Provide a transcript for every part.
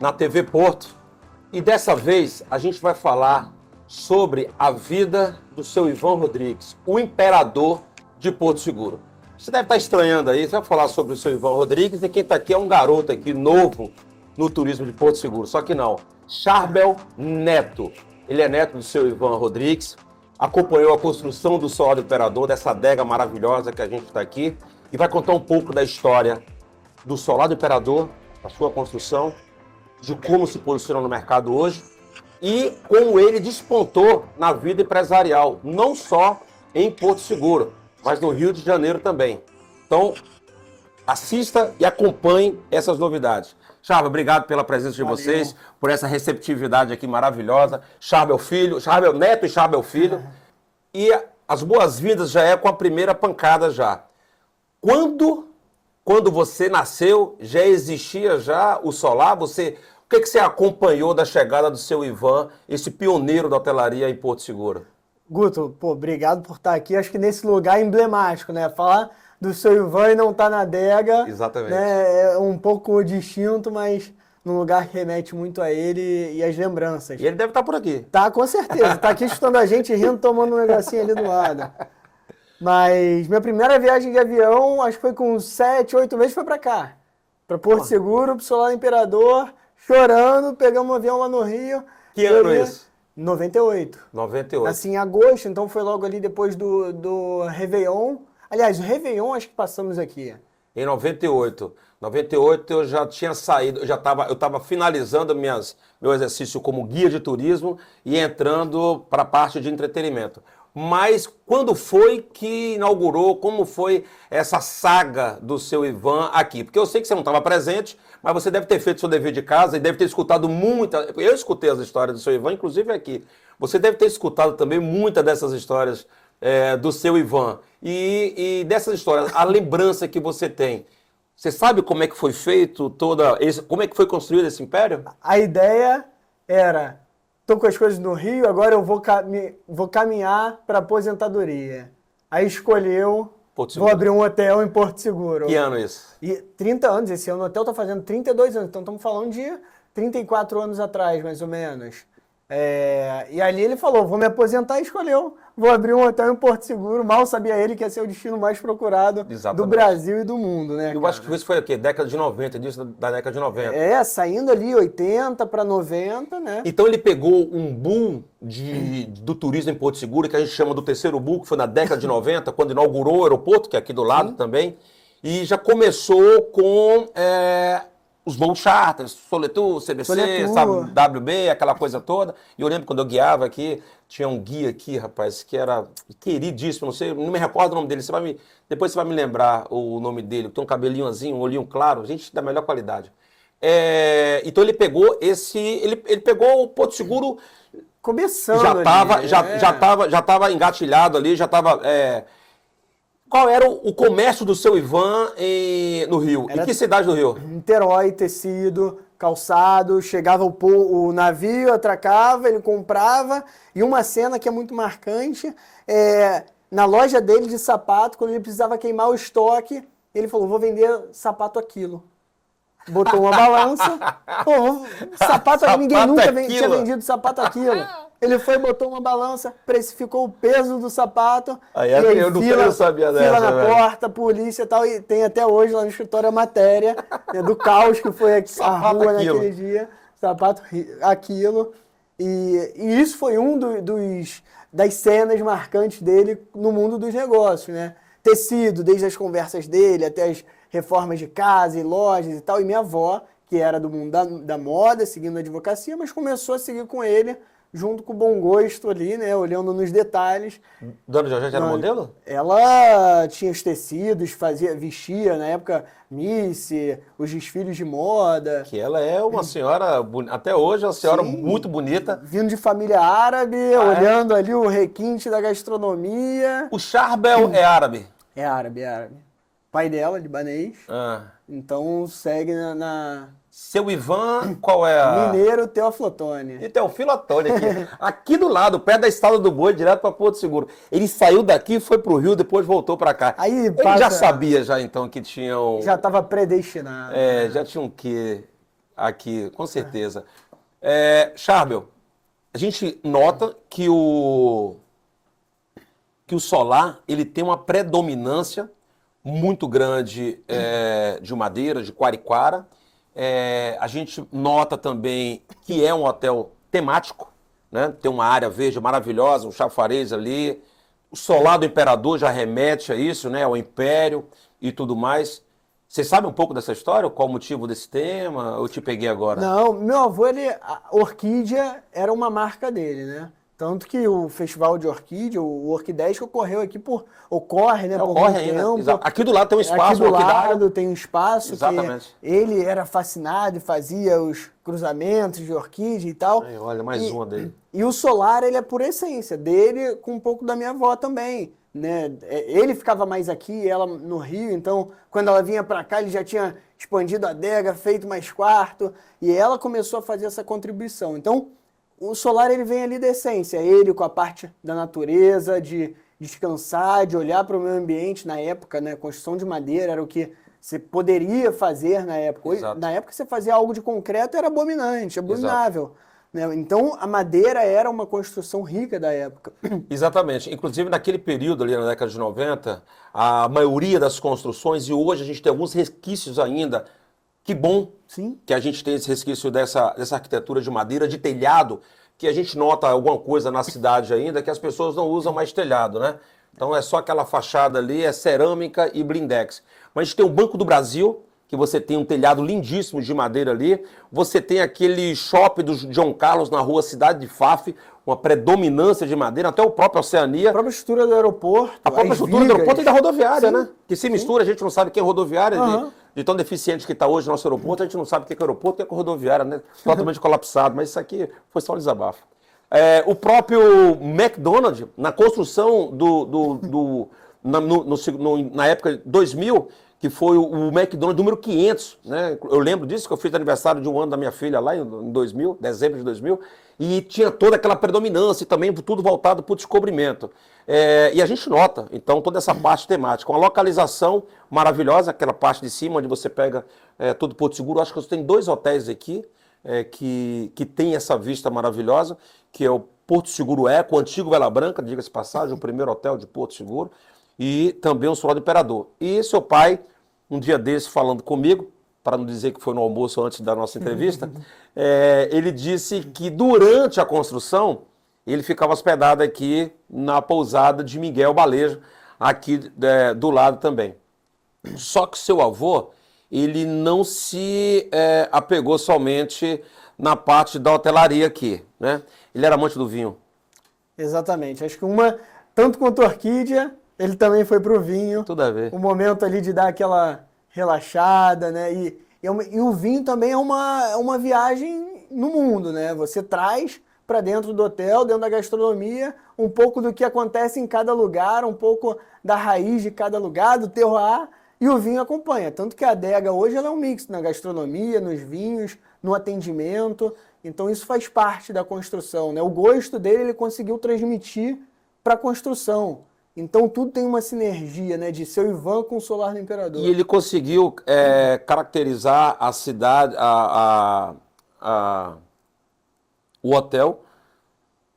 na TV Porto. E dessa vez a gente vai falar sobre a vida do seu Ivan Rodrigues, o imperador de Porto Seguro. Você deve estar estranhando aí, você vai falar sobre o seu Ivan Rodrigues e quem está aqui é um garoto aqui novo no turismo de Porto Seguro. Só que não, Charbel Neto. Ele é neto do seu Ivan Rodrigues, acompanhou a construção do Solar do Imperador, dessa adega maravilhosa que a gente está aqui, e vai contar um pouco da história do Solar do Imperador, a sua construção, de como se posiciona no mercado hoje e como ele despontou na vida empresarial, não só em Porto Seguro, mas no Rio de Janeiro também. Então, assista e acompanhe essas novidades. Charbel, obrigado pela presença de vocês, por essa receptividade aqui maravilhosa. Charbel Filho, Charbel Neto e Charbel Filho. E as boas-vindas já é com a primeira pancada já. Quando você nasceu, já existia já o Solar? O que você acompanhou da chegada do seu Ivan, esse pioneiro da hotelaria em Porto Seguro? Guto, pô, obrigado por estar aqui. Acho que nesse lugar emblemático, né? Falar do seu Ivan e não estar na adega. Exatamente. Né? É um pouco distinto, mas num lugar que remete muito a ele e às lembranças. E ele deve estar por aqui. Tá, com certeza. Tá aqui escutando a gente, rindo, tomando um negocinho ali do lado. Mas minha primeira viagem de avião, acho que foi com 7, 8 meses, foi pra cá. Pra Porto Seguro, pro Solar do Imperador, chorando, pegamos um avião lá no Rio. Que ano é isso? 98. 98. Assim, em agosto, então foi logo ali depois do Réveillon. Aliás, o Réveillon acho que passamos aqui. Em 98. 98 eu já tinha saído, eu estava finalizando meu exercício como guia de turismo e entrando para a parte de entretenimento. Mas quando foi que inaugurou, como foi essa saga do seu Ivan aqui? Porque eu sei que você não estava presente, mas você deve ter feito seu dever de casa e deve ter escutado muita... Eu escutei as histórias do seu Ivan, inclusive aqui. Você deve ter escutado também muitas dessas histórias do seu Ivan. E dessas histórias, a lembrança que você tem. Você sabe como é que foi feito como é que foi construído esse império? A ideia era... Tô com as coisas no Rio, agora eu vou caminhar para aposentadoria. Aí escolheu, vou abrir um hotel em Porto Seguro. Que ano isso? E 30 anos, esse ano o hotel tá fazendo 32 anos, então estamos falando de 34 anos atrás, mais ou menos. E ali ele falou, vou me aposentar e escolheu. Vou abrir um hotel em Porto Seguro. Mal sabia ele que ia ser o destino mais procurado do Brasil e do mundo, né? Eu acho que isso foi o quê? Década de 90, início da década de 90. Saindo ali 80 para 90, né? Então ele pegou um boom do turismo em Porto Seguro, que a gente chama do terceiro boom, que foi na década de 90, quando inaugurou o aeroporto, que é aqui do lado também, e já começou com... os voos charters, Soletur, CBC, sabe, WB, aquela coisa toda. E eu lembro quando eu guiava aqui, tinha um guia aqui, rapaz, que era queridíssimo, não me recordo o nome dele, depois você vai me lembrar o nome dele, tem um cabelinho assim, um olhinho claro, gente da melhor qualidade. Então ele pegou ele pegou o Porto Seguro... Começando já estava engatilhado ali, já estava... Qual era o comércio do seu Ivan no Rio? Em que cidade do Rio? Niterói, tecido, calçado, chegava o navio, atracava, ele comprava. E uma cena que é muito marcante, na loja dele de sapato, quando ele precisava queimar o estoque, ele falou, vou vender sapato a quilo. Botou uma balança, sapato ninguém nunca tinha vendido sapato a quilo. Ele foi, botou uma balança, precificou o peso do sapato. Eu não sabia dessa. Fila na porta, polícia e tal. E tem até hoje lá no escritório a matéria do caos que foi aqui, a rua naquele dia. Sapato aquilo. E isso foi das cenas marcantes dele no mundo dos negócios, né? Tecido, desde as conversas dele até as reformas de casa e lojas e tal. E minha avó, que era do mundo da moda, seguindo a advocacia, mas começou a seguir com ele, junto com o bom gosto ali, né? Olhando nos detalhes. Dona Georgette era modelo? Ela tinha os tecidos, vestia, na época, Missy, os desfiles de moda. Que ela é uma senhora, até hoje, uma senhora muito bonita. Vindo de família árabe, olhando ali o requinte da gastronomia. O Charbel é árabe? É árabe. Pai dela, libanês. Então segue na... Seu Ivan, qual é a... Mineiro Teófilo Otoni. E Teófilo Otoni aqui. Aqui do lado, perto da Estrada do Boi, direto para Porto Seguro. Ele saiu daqui, foi pro Rio, depois voltou para cá. Aí, ele já sabia, já então, que tinham... Já estava predestinado. Já tinha um quê? aqui, com certeza. Charbel, a gente nota que o solar ele tem uma predominância muito grande de madeira, de Quariquara. A gente nota também que é um hotel temático, né? Tem uma área verde maravilhosa, um chafariz ali. O solar do imperador já remete a isso, né? Ao império e tudo mais. Você sabe um pouco dessa história? Qual o motivo desse tema? Eu te peguei agora. Não, meu avô, a orquídea era uma marca dele, né? Tanto que o festival de orquídea, o Orquideias, ocorre, né? Ocorre ainda. Tempo. Aqui do lado tem um espaço. Aqui do lado tem um espaço. Exatamente. Que ele era fascinado e fazia os cruzamentos de orquídea e tal. Ai, olha, mais uma dele. E o solar, ele é por essência dele, com um pouco da minha avó também. Né? Ele ficava mais aqui, ela no Rio, então quando ela vinha para cá ele já tinha expandido a adega, feito mais quarto, e ela começou a fazer essa contribuição. Então o solar ele vem ali da essência, ele com a parte da natureza, de descansar, de olhar para o meio ambiente na época, né? Construção de madeira era o que você poderia fazer na época. Hoje, na época você fazia algo de concreto, era abominável. Exato. Então, a madeira era uma construção rica da época. Exatamente. Inclusive, naquele período ali, na década de 90, a maioria das construções, e hoje a gente tem alguns resquícios ainda, que bom Sim. que a gente tem esse resquício dessa arquitetura de madeira, de telhado, que a gente nota alguma coisa na cidade ainda, que as pessoas não usam mais telhado, né? Então, é só aquela fachada ali, é cerâmica e blindex. Mas a gente tem o Banco do Brasil, que você tem um telhado lindíssimo de madeira ali, você tem aquele shopping do João Carlos na rua Cidade de Faf, uma predominância de madeira, até o próprio Oceania. A própria estrutura do aeroporto. A própria estrutura do aeroporto e da rodoviária, sim, né? Que se mistura, a gente não sabe quem é rodoviária, Uhum. de tão deficiente que está hoje o nosso aeroporto, a gente não sabe o que é aeroporto e o que é rodoviária, né? Totalmente colapsado, mas isso aqui foi só um desabafo. O próprio McDonald's, na construção na época de 2000, que foi o McDonald's número 500, né? Eu lembro disso, que eu fiz aniversário de um ano da minha filha lá em 2000, dezembro de 2000, e tinha toda aquela predominância e também tudo voltado para o descobrimento. E a gente nota, então, toda essa parte temática, uma localização maravilhosa, aquela parte de cima onde você pega todo Porto Seguro. Acho que você tem 2 hotéis aqui que tem essa vista maravilhosa, que é o Porto Seguro Eco, o antigo Vela Branca, diga-se passagem, o primeiro hotel de Porto Seguro, e também o Solar do Imperador. E seu pai, um dia desse, falando comigo, para não dizer que foi no almoço antes da nossa entrevista, ele disse que durante a construção, ele ficava hospedado aqui na pousada de Miguel Balejo, aqui do lado também. Só que seu avô, ele não se apegou somente na parte da hotelaria aqui, né? Ele era amante do vinho. Exatamente. Acho que tanto quanto a orquídea, ele também foi pro vinho. Tudo a ver. O momento ali de dar aquela relaxada, né? E o vinho também é uma viagem no mundo, né? Você traz para dentro do hotel, dentro da gastronomia, um pouco do que acontece em cada lugar, um pouco da raiz de cada lugar, do terroir, e o vinho acompanha. Tanto que a adega hoje ela é um mix na gastronomia, nos vinhos, no atendimento. Então isso faz parte da construção, né? O gosto dele ele conseguiu transmitir para a construção. Então tudo tem uma sinergia, né, de seu Ivan com o Solar do Imperador. E ele conseguiu caracterizar a cidade, o hotel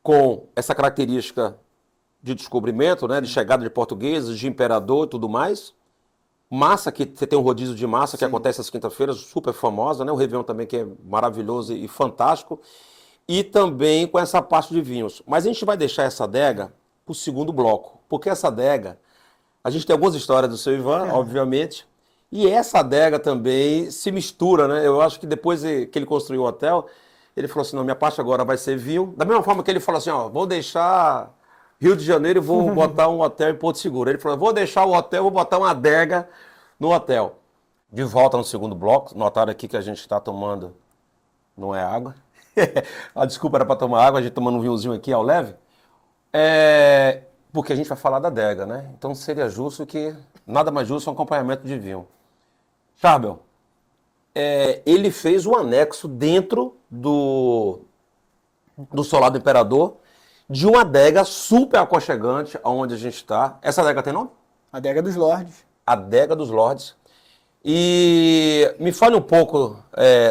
com essa característica de descobrimento, né, de chegada de portugueses, de imperador e tudo mais. Massa, que você tem um rodízio de massa que acontece às quinta-feiras, super famosa, né? O Réveillon também que é maravilhoso e fantástico. E também com essa parte de vinhos. Mas a gente vai deixar essa adega para o segundo bloco, porque essa adega, a gente tem algumas histórias do seu Ivan, obviamente, e essa adega também se mistura, né? Eu acho que depois que ele construiu o hotel, ele falou assim, não, minha parte agora vai ser vinho. Da mesma forma que ele falou assim, ó, vou deixar Rio de Janeiro e vou botar um hotel em Porto Seguro. Ele falou, vou deixar o hotel, vou botar uma adega no hotel. De volta no segundo bloco, notaram aqui que a gente está tomando, não é água. A desculpa era para tomar água, a gente tomando um vinhozinho aqui ao leve. Porque a gente vai falar da adega, né? Então seria justo que, nada mais justo, um acompanhamento de vinho. Charbel, ele fez um anexo dentro do Solar do Imperador, de uma adega super aconchegante, onde a gente está. Essa adega tem nome? Adega dos Lordes. Adega dos Lordes. E me fale um pouco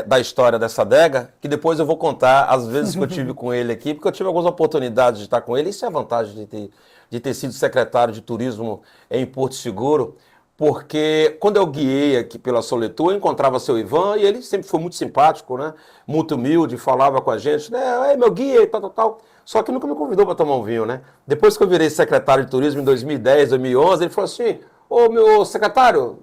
da história dessa adega, que depois eu vou contar as vezes que eu tive com ele aqui, porque eu tive algumas oportunidades de estar com ele. Isso é a vantagem de ter sido secretário de turismo em Porto Seguro, porque quando eu guiei aqui pela Soletur, eu encontrava seu Ivan e ele sempre foi muito simpático, né? Muito humilde, falava com a gente, né? Meu guia e tal, tal, tal. Só que nunca me convidou para tomar um vinho, né? Depois que eu virei secretário de turismo em 2010, 2011, ele falou assim: ô meu secretário,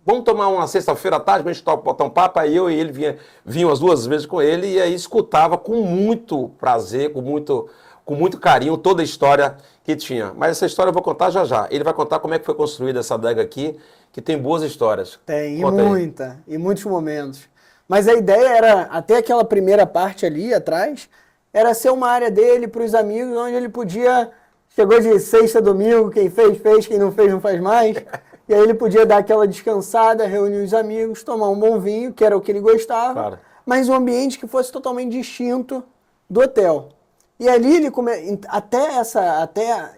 vamos tomar uma sexta-feira à tarde, a gente botar um papo. Aí eu e ele vinham as 2 vezes com ele e aí escutava com muito prazer, com muito carinho toda a história que tinha. Mas essa história eu vou contar já já. Ele vai contar como é que foi construída essa adega aqui, que tem boas histórias. Tem, Conta e muitos momentos. Mas a ideia era, até aquela primeira parte ali atrás, era ser uma área dele para os amigos, onde ele podia, chegou de sexta a domingo, quem fez, fez, quem não fez, não faz mais. E aí ele podia dar aquela descansada, reunir os amigos, tomar um bom vinho, que era o que ele gostava, Claro. mas um ambiente que fosse totalmente distinto do hotel. E ali ele até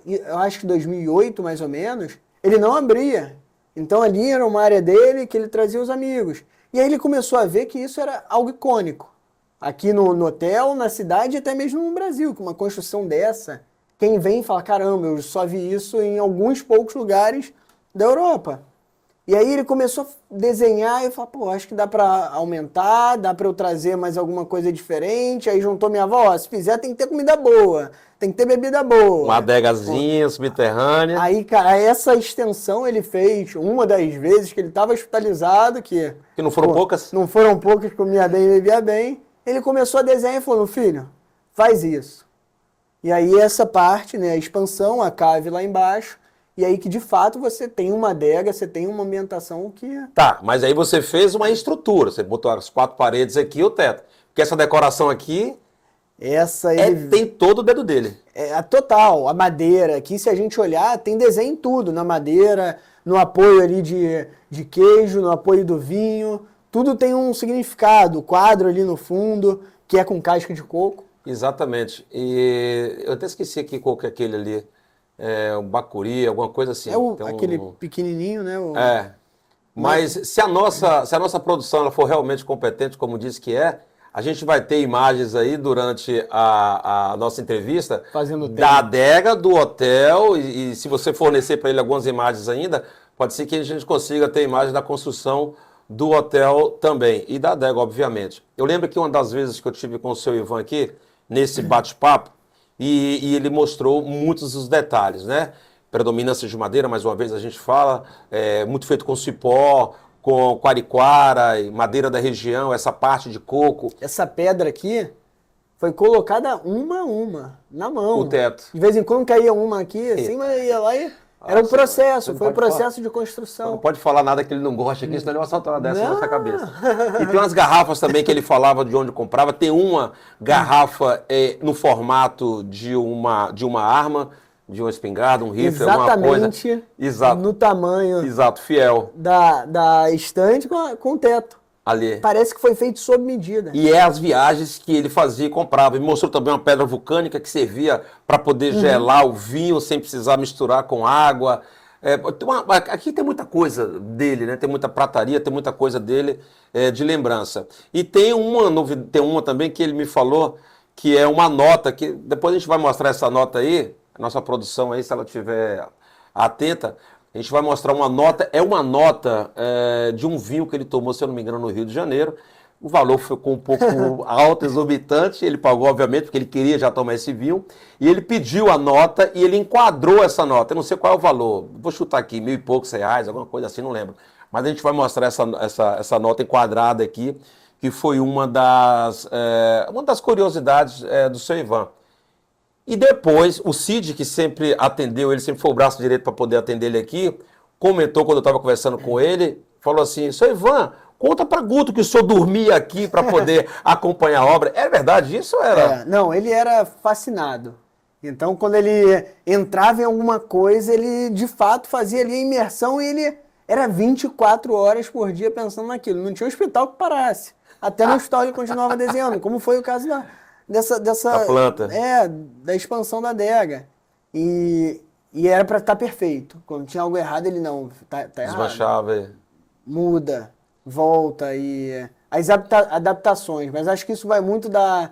eu acho que 2008 mais ou menos, ele não abria. Então ali era uma área dele que ele trazia os amigos. E aí ele começou a ver que isso era algo icônico. Aqui no hotel, na cidade e até mesmo no Brasil, com uma construção dessa, quem vem fala, caramba, eu só vi isso em alguns poucos lugares da Europa. E aí ele começou a desenhar e eu falei, pô, acho que dá pra aumentar, dá pra eu trazer mais alguma coisa diferente. Aí juntou minha avó, ó, se fizer tem que ter comida boa, tem que ter bebida boa. Uma adegazinha subterrânea. Aí, cara, essa extensão ele fez uma das vezes que ele estava hospitalizado, que não foram poucas? Não foram poucas, comia bem, bebia bem. Ele começou a desenhar e falou, filho, faz isso. E aí essa parte, né, a expansão, a cave lá embaixo, e aí que de fato você tem uma adega, você tem uma ambientação que... Tá, mas aí você fez uma estrutura, você botou as 4 paredes aqui e o teto. Porque essa decoração aqui tem todo o dedo dele. É a total, a madeira. Aqui, se a gente olhar, tem desenho em tudo, na madeira, no apoio ali de queijo, no apoio do vinho. Tudo tem um significado. O quadro ali no fundo, que é com casca de coco. Exatamente. E eu até esqueci aqui qual que é aquele ali. O bacuri, alguma coisa assim. Aquele pequenininho, né? Mas se a nossa produção ela for realmente competente, como disse que é, a gente vai ter imagens aí durante a nossa entrevista da adega, do hotel, e se você fornecer para ele algumas imagens ainda, pode ser que a gente consiga ter imagens da construção do hotel também, e da adega, obviamente. Eu lembro que uma das vezes que eu tive com o seu Ivan aqui, nesse bate-papo, e ele mostrou muitos dos detalhes, né? Predominância de madeira, mais uma vez a gente fala, muito feito com cipó, com quariquara, madeira da região, essa parte de coco. Essa pedra aqui foi colocada uma a uma, na mão. O teto. De vez em quando caía uma aqui, assim, mas ia lá e... Era um processo, foi um processo de construção. Não pode falar nada que ele não gosta aqui, senão ele vai soltar uma dessa na nossa cabeça. E tem umas garrafas também que ele falava de onde comprava. Tem uma garrafa no formato de uma arma, de uma espingarda, um rifle, alguma coisa. Exatamente no tamanho. Exato, fiel. Da estante com o teto. Ali. Parece que foi feito sob medida. E as viagens que ele fazia e comprava. Ele mostrou também uma pedra vulcânica que servia para poder gelar o vinho sem precisar misturar com água. Aqui tem muita coisa dele, né? Tem muita prataria, tem muita coisa dele de lembrança. E tem uma também que ele me falou, que é uma nota, que depois a gente vai mostrar essa nota aí, a nossa produção aí, se ela estiver atenta. A gente vai mostrar uma nota, uma nota de um vinho que ele tomou, se eu não me engano, no Rio de Janeiro. O valor ficou um pouco alto, exorbitante, ele pagou, obviamente, porque ele queria já tomar esse vinho. E ele pediu a nota e ele enquadrou essa nota. Eu não sei qual é o valor, vou chutar aqui, R$1.000 e poucos, alguma coisa assim, não lembro. Mas a gente vai mostrar essa nota enquadrada aqui, que foi uma das curiosidades do seu Ivan. E depois, o Cid, que sempre atendeu, ele sempre foi o braço direito para poder atender ele aqui, comentou quando eu estava conversando com ele, falou assim, seu Ivan, conta para Guto que o senhor dormia aqui para poder acompanhar a obra. É verdade isso? Não, ele era fascinado. Então, quando ele entrava em alguma coisa, ele de fato fazia ali a imersão e ele era 24 horas por dia pensando naquilo. Não tinha hospital que parasse. Até no hospital ele continuava desenhando, como foi o caso dessa planta. Da expansão da adega. E era para estar perfeito. Quando tinha algo errado, ele não, tá errado. Desmanchava. Muda. volta e as adaptações, mas acho que isso vai muito da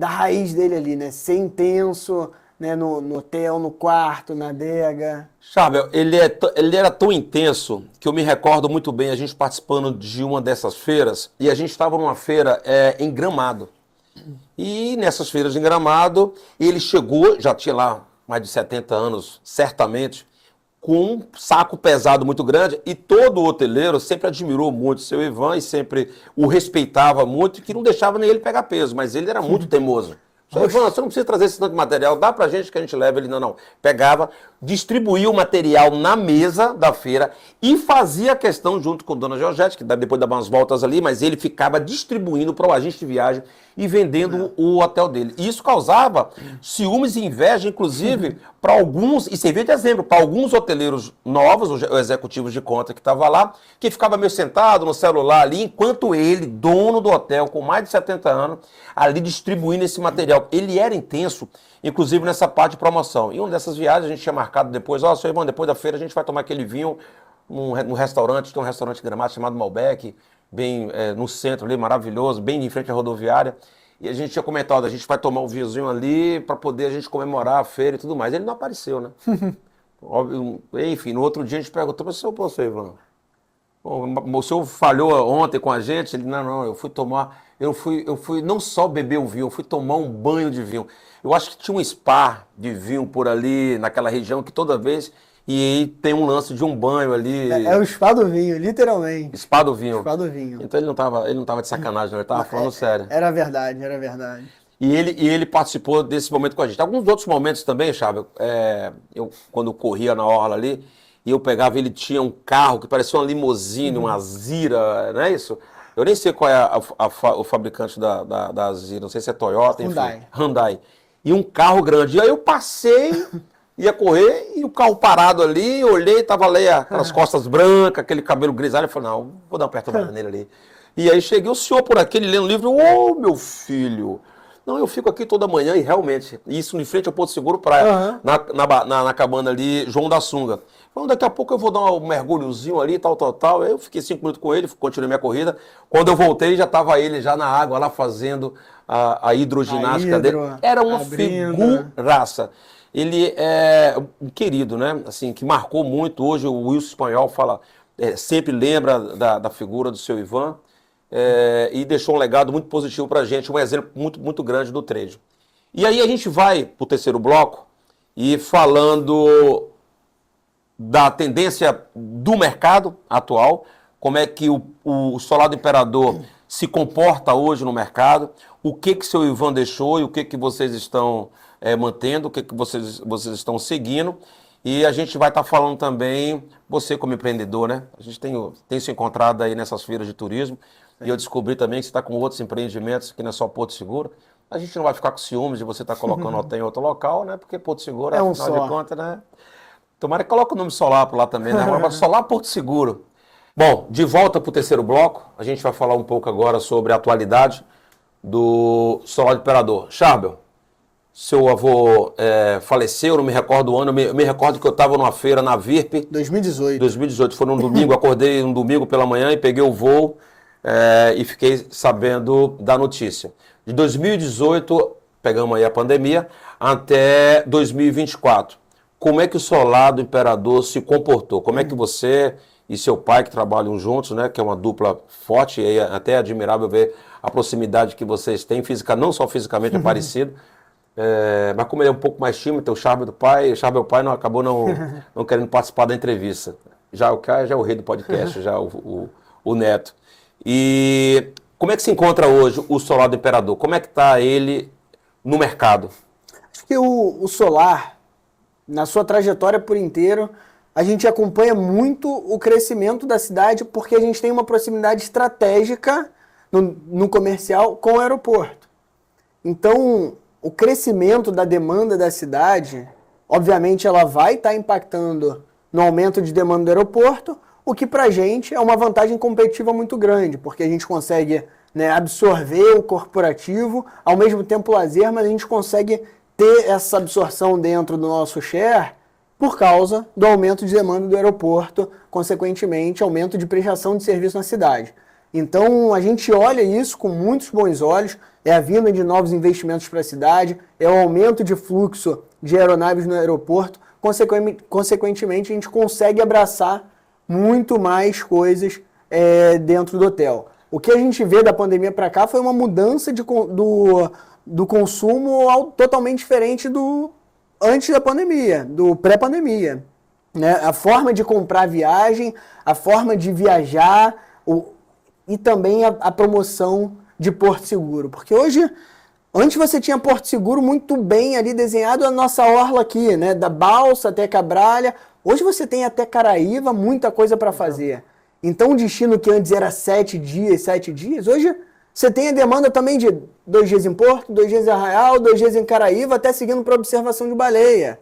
raiz dele ali, né? Ser intenso, né? No hotel, no quarto, na adega. Charbel, ele era tão intenso que eu me recordo muito bem a gente participando de uma dessas feiras e a gente estava numa feira em Gramado. E nessas feiras em Gramado, ele chegou, já tinha lá mais de 70 anos, certamente, com um saco pesado muito grande, e todo hoteleiro sempre admirou muito o seu Ivan e sempre o respeitava muito, que não deixava nem ele pegar peso, mas ele era muito teimoso. Seu Ivan, você não precisa trazer esse tanto de material, dá pra gente que a gente leva. Ele não. Pegava, distribuía o material na mesa da feira e fazia a questão junto com a dona Georgette, que depois dava umas voltas ali, mas ele ficava distribuindo para o agente de viagem e vendendo o hotel dele. E isso causava ciúmes e inveja, inclusive, para alguns, e servia de exemplo, para alguns hoteleiros novos, os executivos de conta que estavam lá, que ficava meio sentado no celular ali, enquanto ele, dono do hotel, com mais de 70 anos, ali distribuindo esse material. Ele era intenso, inclusive nessa parte de promoção. E uma dessas viagens a gente tinha marcado depois, seu irmão, depois da feira a gente vai tomar aquele vinho num restaurante, tem um restaurante em Gramado chamado Malbec, bem no centro ali, maravilhoso, bem em frente à rodoviária. E a gente tinha comentado, a gente vai tomar um vinhozinho ali para poder a gente comemorar a feira e tudo mais. Ele não apareceu, né? Enfim, no outro dia a gente perguntou, mas seu Ivan, o senhor falhou ontem com a gente? Ele, não, eu fui tomar, eu fui não só beber um vinho, eu fui tomar um banho de vinho. Eu acho que tinha um spa de vinho por ali, naquela região, que toda vez... E aí tem um lance de um banho ali. É o spa do vinho, literalmente. Spa do vinho. Spa do vinho. Então ele não tava de sacanagem, não, ele tava falando sério. Era verdade, era verdade. E ele participou desse momento com a gente. Alguns outros momentos também, Chave, eu quando eu corria na orla ali, e eu pegava, ele tinha um carro que parecia uma limusine, uma Zira, não é isso? Eu nem sei qual é o fabricante da Zira, não sei se é Toyota, Hyundai. enfim. Hyundai. E um carro grande. E aí eu passei... Ia correr e o carro parado ali, olhei, tava ali aquelas costas brancas, aquele cabelo grisalho, eu falei, não, vou dar uma perturbada nele ali. E aí cheguei, o senhor por aqui, ele lendo o livro, meu filho, não, eu fico aqui toda manhã e realmente, isso em frente ao Porto Seguro Praia, na cabana ali, João da Sunga. Então daqui a pouco eu vou dar um mergulhozinho ali, tal. Aí eu fiquei 5 minutos com ele, continuei minha corrida. Quando eu voltei, já estava ele já na água lá fazendo a hidroginástica dele. Era uma figuraça. Ele é um querido, né? Assim, que marcou muito. Hoje o Wilson Espanhol fala, sempre lembra da figura do seu Ivan e deixou um legado muito positivo para a gente, um exemplo muito, muito grande do trade. E aí a gente vai para o terceiro bloco e falando da tendência do mercado atual, como é que o Solar do Imperador se comporta hoje no mercado, o que seu Ivan deixou e o que vocês estão mantendo, o que vocês estão seguindo. E a gente vai estar falando também, você como empreendedor, né? A gente tem se encontrado aí nessas feiras de turismo. E eu descobri também que você está com outros empreendimentos, que não é só Porto Seguro. A gente não vai ficar com ciúmes de você estar colocando hotel em outro local, né? Porque Porto Seguro, afinal de contas, né? Tomara que coloque o nome Solar por lá também, né? Agora, Solar Porto Seguro. Bom, de volta para o terceiro bloco, a gente vai falar um pouco agora sobre a atualidade do Solar do Imperador. Charbel, seu avô faleceu, não me recordo o ano, eu me recordo que eu estava numa feira na VIRP. 2018, foi num domingo, acordei um domingo pela manhã e peguei o voo e fiquei sabendo da notícia. De 2018, pegamos aí a pandemia, até 2024. Como é que o Solar do Imperador se comportou? Como é que você e seu pai, que trabalham juntos, né, que é uma dupla forte, e é até admirável ver a proximidade que vocês têm, não só fisicamente é parecido, mas como ele é um pouco mais tímido, tem o Charbel do pai, acabou não querendo participar da entrevista. Já o Caio já é o rei do podcast, já o Neto. E como é que se encontra hoje o Solar do Imperador? Como é que está ele no mercado? Acho que o Solar, na sua trajetória por inteiro, a gente acompanha muito o crescimento da cidade porque a gente tem uma proximidade estratégica no comercial com o aeroporto. Então, o crescimento da demanda da cidade, obviamente ela vai estar impactando no aumento de demanda do aeroporto, o que para a gente é uma vantagem competitiva muito grande, porque a gente consegue, né, absorver o corporativo, ao mesmo tempo lazer, mas a gente consegue ter essa absorção dentro do nosso share por causa do aumento de demanda do aeroporto, consequentemente, aumento de prestação de serviço na cidade. Então, a gente olha isso com muitos bons olhos, é a vinda de novos investimentos para a cidade, é o aumento de fluxo de aeronaves no aeroporto, consequentemente, a gente consegue abraçar muito mais coisas dentro do hotel. O que a gente vê da pandemia para cá foi uma mudança do consumo totalmente diferente do antes da pandemia, do pré-pandemia. Né? A forma de comprar viagem, a forma de viajar e também a promoção de Porto Seguro. Porque hoje, antes você tinha Porto Seguro muito bem ali desenhado a nossa orla aqui, né? Da Balsa até Cabralha. Hoje você tem até Caraíva, muita coisa para fazer. Então o destino que antes era 7 dias, hoje você tem a demanda também de 2 dias em Porto, 2 dias em Arraial, 2 dias em Caraíva, até seguindo para observação de baleia.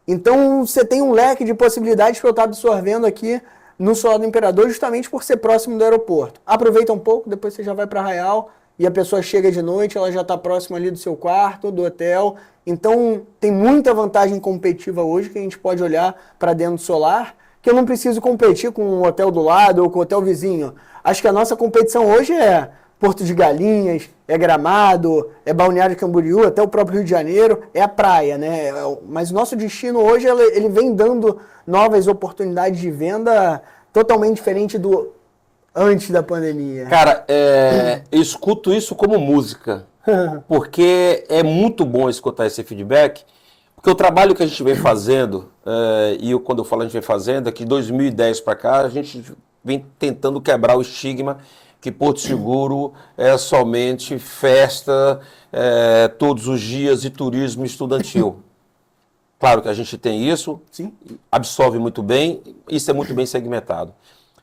Então você tem um leque de possibilidades para eu estar absorvendo aqui no Solar do Imperador, justamente por ser próximo do aeroporto. Aproveita um pouco, depois você já vai para Arraial e a pessoa chega de noite, ela já está próxima ali do seu quarto, do hotel. Então tem muita vantagem competitiva hoje que a gente pode olhar para dentro do Solar, que eu não preciso competir com o hotel do lado ou com o hotel vizinho. Acho que a nossa competição hoje é Porto de Galinhas, é Gramado, é Balneário Camboriú, até o próprio Rio de Janeiro, é a praia, né? Mas o nosso destino hoje, ele vem dando novas oportunidades de venda totalmente diferente do antes da pandemia. Cara, eu escuto isso como música, porque é muito bom escutar esse feedback, porque o trabalho que a gente vem fazendo, quando eu falo a gente vem fazendo, é que de 2010 para cá, a gente vem tentando quebrar o estigma que Porto Seguro é somente festa todos os dias e turismo estudantil. Claro que a gente tem isso, sim, absorve muito bem, isso é muito bem segmentado.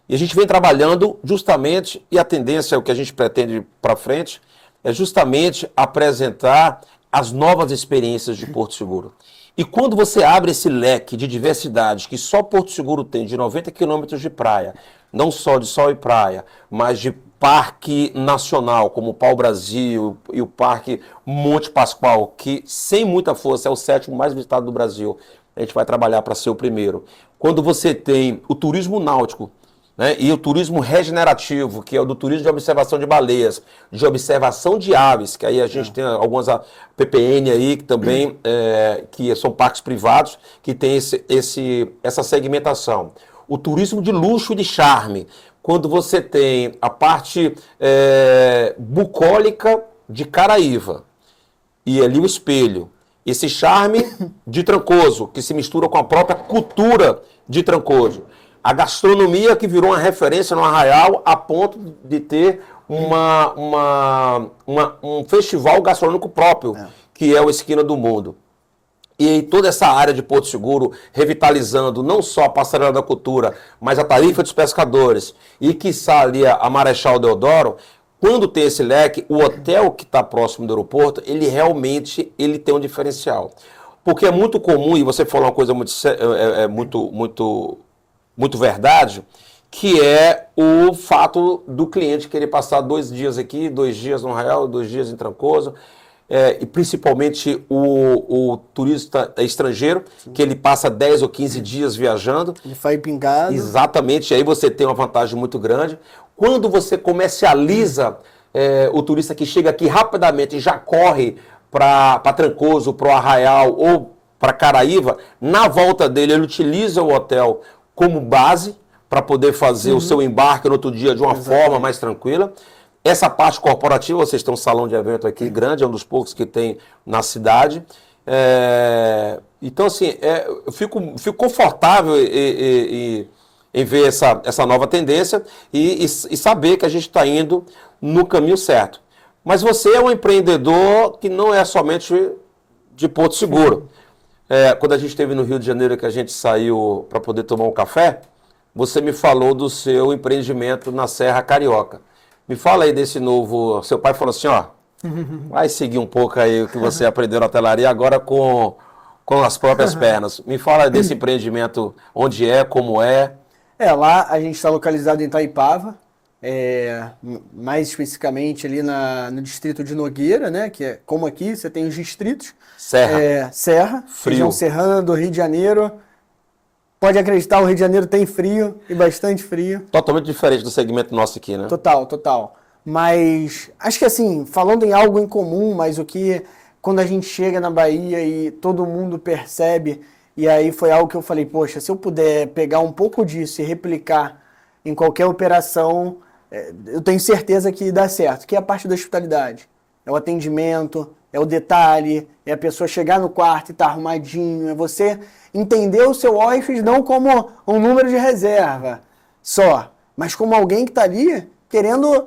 E a gente vem trabalhando justamente, e a tendência, o que a gente pretende para frente, é justamente apresentar as novas experiências de Porto Seguro. E quando você abre esse leque de diversidade que só Porto Seguro tem, de 90 quilômetros de praia, não só de sol e praia, mas de parque nacional, como o Pau Brasil e o Parque Monte Pascoal, que sem muita força é o 7º mais visitado do Brasil, a gente vai trabalhar para ser o primeiro. Quando você tem o turismo náutico, né, e o turismo regenerativo, que é o do turismo de observação de baleias, de observação de aves, que aí a gente tem algumas PPN aí, que também que são parques privados, que tem essa segmentação. O turismo de luxo e de charme, quando você tem a parte bucólica de Caraíva, e ali o espelho, esse charme de Trancoso, que se mistura com a própria cultura de Trancoso. A gastronomia que virou uma referência no Arraial a ponto de ter um festival gastronômico próprio, que é o Esquina do Mundo. E toda essa área de Porto Seguro, revitalizando não só a Passarela da Cultura, mas a Tarifa dos Pescadores e, quiçá, ali a Marechal Deodoro, quando tem esse leque, o hotel que está próximo do aeroporto, ele realmente tem um diferencial. Porque é muito comum, e você falou uma coisa muito verdade, que é o fato do cliente querer passar 2 dias aqui, 2 dias no Arraial, 2 dias em Trancoso, e principalmente o turista estrangeiro, que ele passa 10 ou 15 dias viajando. Ele vai pingado. Exatamente, aí você tem uma vantagem muito grande. Quando você comercializa o turista que chega aqui rapidamente e já corre para Trancoso, para o Arraial ou para Caraíva, na volta dele ele utiliza o hotel como base para poder fazer o seu embarque no outro dia de uma forma mais tranquila. Essa parte corporativa, vocês têm um salão de evento aqui grande, é um dos poucos que tem na cidade. Então, assim, eu fico confortável em ver essa nova tendência e saber que a gente está indo no caminho certo. Mas você é um empreendedor que não é somente de Porto Seguro. Quando a gente esteve no Rio de Janeiro, que a gente saiu para poder tomar um café, você me falou do seu empreendimento na Serra Carioca. Me fala aí desse novo... Seu pai falou assim, ó, vai seguir um pouco aí o que você aprendeu na hotelaria agora com as próprias pernas. Me fala desse empreendimento, onde é, como é. Lá a gente está localizado em Itaipava, mais especificamente ali no distrito de Nogueira, né? Que é como aqui, você tem os distritos. Serra. Serra, Frio. região serrana do Rio de Janeiro. pode acreditar, o Rio de Janeiro tem frio e bastante frio. Totalmente diferente do segmento nosso aqui, né? Total, total. Mas acho que assim, falando em algo em comum, mas o que quando a gente chega na Bahia e todo mundo percebe, e aí foi algo que eu falei, poxa, se eu puder pegar um pouco disso e replicar em qualquer operação, eu tenho certeza que dá certo, que é a parte da hospitalidade. É o atendimento, é o detalhe, é a pessoa chegar no quarto e estar arrumadinho, é você entender o seu hóspede não como um número de reserva só, mas como alguém que está ali querendo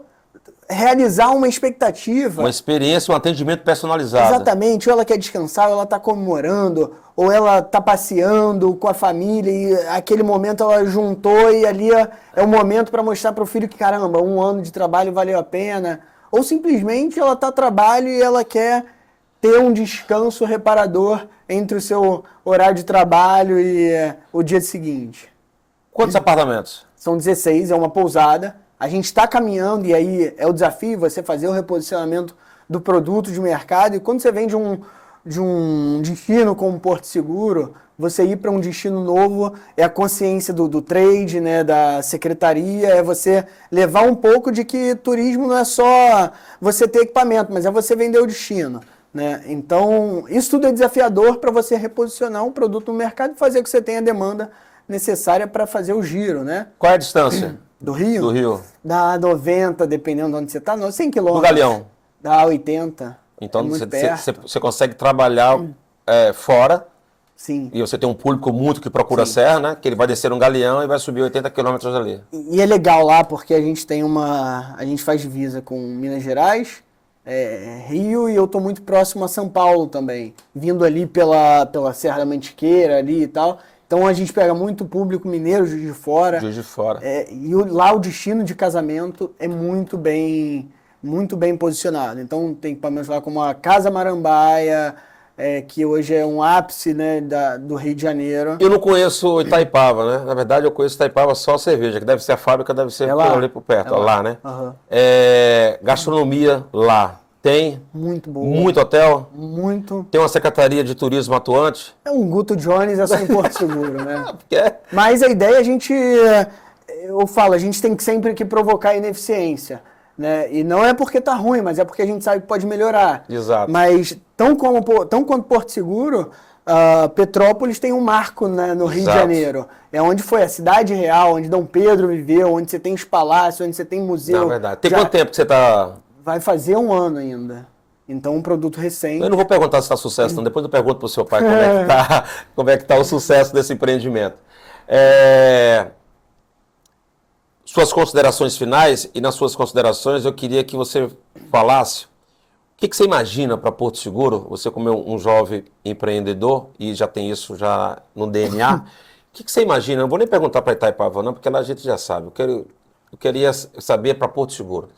realizar uma expectativa. Uma experiência, um atendimento personalizado. Exatamente, ou ela quer descansar, ou ela está comemorando, ou ela está passeando com a família e aquele momento ela juntou e ali é o momento para mostrar para o filho que, caramba, 1 ano de trabalho valeu a pena. Ou simplesmente ela está a trabalho e ela quer ter um descanso reparador entre o seu horário de trabalho e o dia seguinte. Quantos apartamentos? São 16, é uma pousada. A gente está caminhando e aí é o desafio você fazer o reposicionamento do produto de mercado. E quando você vem de um destino como Porto Seguro, você ir para um destino novo é a consciência do trade, né, da secretaria, é você levar um pouco de que turismo não é só você ter equipamento, mas é você vender o destino. Né? Então, isso tudo é desafiador para você reposicionar um produto no mercado e fazer com que você tenha a demanda necessária para fazer o giro. Né? Qual é a distância? Do Rio? Do Rio. Dá 90, dependendo de onde você está, 100 km. Do Galeão? Dá 80. Então é você consegue trabalhar fora. Sim. E você tem um público muito que procura a serra, né? Que ele vai descer um Galeão e vai subir 80 quilômetros ali. E é legal lá porque a gente tem a gente faz divisa com Minas Gerais, Rio, e eu estou muito próximo a São Paulo também. Vindo ali pela Serra da Mantiqueira ali e tal. Então a gente pega muito público mineiro, Juiz de Fora. Juiz de Fora. Lá o destino de casamento é muito bem posicionado. Então tem equipamentos lá como a Casa Marambaia, que hoje é um ápice, né, do Rio de Janeiro. Eu não conheço Itaipava, né? Na verdade eu conheço Itaipava só a cerveja, que deve ser a fábrica, deve ser por ali por perto, lá, né? Uhum. Gastronomia lá. Tem? Muito boa. Muito hotel? Muito. Tem uma secretaria de turismo atuante? É um Guto Jones, é só em Porto Seguro, né? Porque... Mas a ideia eu falo, a gente tem que sempre que provocar ineficiência, né? E não é porque tá ruim, mas é porque a gente sabe que pode melhorar. Exato. Mas tão quanto Porto Seguro, Petrópolis tem um marco, né, no Rio de Janeiro. É onde foi a cidade real, onde Dom Pedro viveu, onde você tem os palácios, onde você tem museu. Na verdade. Tem quanto tempo que você está... Vai fazer 1 ano ainda. Então, um produto recente. Eu não vou perguntar se está sucesso, não. Depois eu pergunto para o seu pai como é que tá o sucesso desse empreendimento. Suas considerações finais, e nas suas considerações eu queria que você falasse o que você imagina para Porto Seguro, você como um jovem empreendedor, e já tem isso já no DNA, o que você imagina? Eu não vou nem perguntar para Itaipava não, porque lá a gente já sabe. Eu queria saber para Porto Seguro.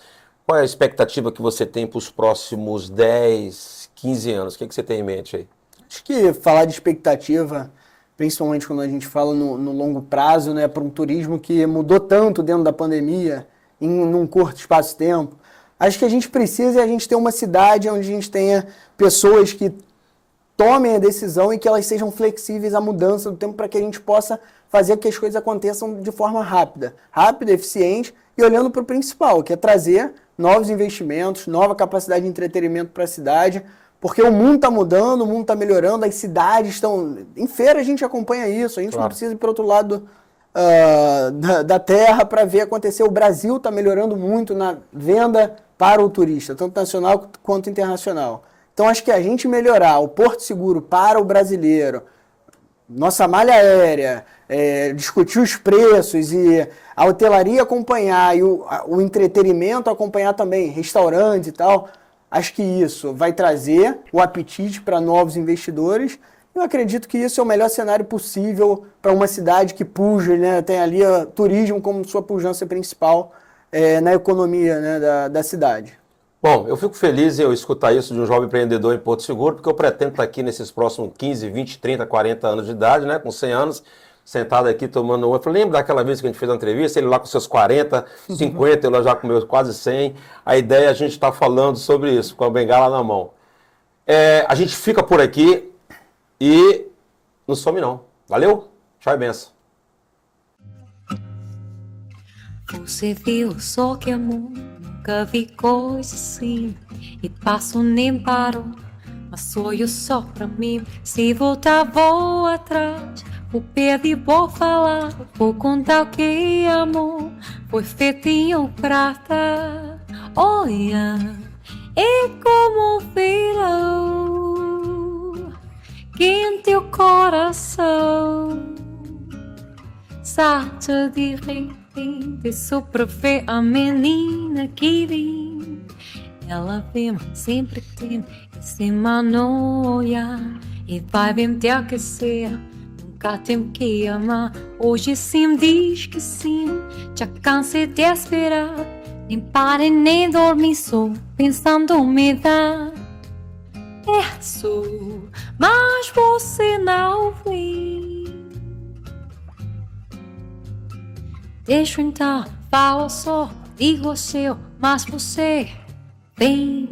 Qual é a expectativa que você tem para os próximos 10, 15 anos? O que você tem em mente aí? Acho que falar de expectativa, principalmente quando a gente fala no longo prazo, né, para um turismo que mudou tanto dentro da pandemia, num curto espaço de tempo, acho que a gente precisa ter uma cidade onde a gente tenha pessoas que tomem a decisão e que elas sejam flexíveis à mudança do tempo para que a gente possa fazer que as coisas aconteçam de forma rápida, eficiente e olhando para o principal, que é trazer novos investimentos, nova capacidade de entretenimento para a cidade, porque o mundo está mudando, o mundo está melhorando, as cidades estão... Em feira a gente acompanha isso, a gente não precisa ir para o outro lado da terra para ver acontecer. O Brasil está melhorando muito na venda para o turista, tanto nacional quanto internacional. Então acho que a gente melhorar o Porto Seguro para o brasileiro, nossa malha aérea, discutir os preços e a hotelaria acompanhar e o entretenimento acompanhar também, restaurantes e tal, acho que isso vai trazer o apetite para novos investidores. Eu acredito que isso é o melhor cenário possível para uma cidade que puja, né, tem ali o turismo como sua pujança principal na economia, né, da cidade. Bom, eu fico feliz em eu escutar isso de um jovem empreendedor em Porto Seguro, porque eu pretendo estar aqui nesses próximos 15, 20, 30, 40 anos de idade, né, com 100 anos, sentado aqui tomando um... Eu falei, lembra daquela vez que a gente fez a entrevista, ele lá com seus 40, 50, eu lá já com meus quase 100. A ideia é a gente estar falando sobre isso, com a bengala na mão. A gente fica por aqui e não some não. Valeu? Tchau e benção. Você viu só que amor, nunca vi coisa assim. E passo nem parou, mas sonho só pra mim. Se voltar vou atrás, vou pedir, vou falar, vou contar o que amor foi feito em prata. Olha, é como verão que em teu coração salta de repente só pra ver a menina que vem. Ela vem, sempre tem esse manoia e vai bem te aquecer. Nunca tem que amar. Hoje sim diz que sim, já cansei de esperar. Nem pare nem dormir, só pensando me dá. Mas você não vem. Deixa então, fala só, digo seu, mas você vem.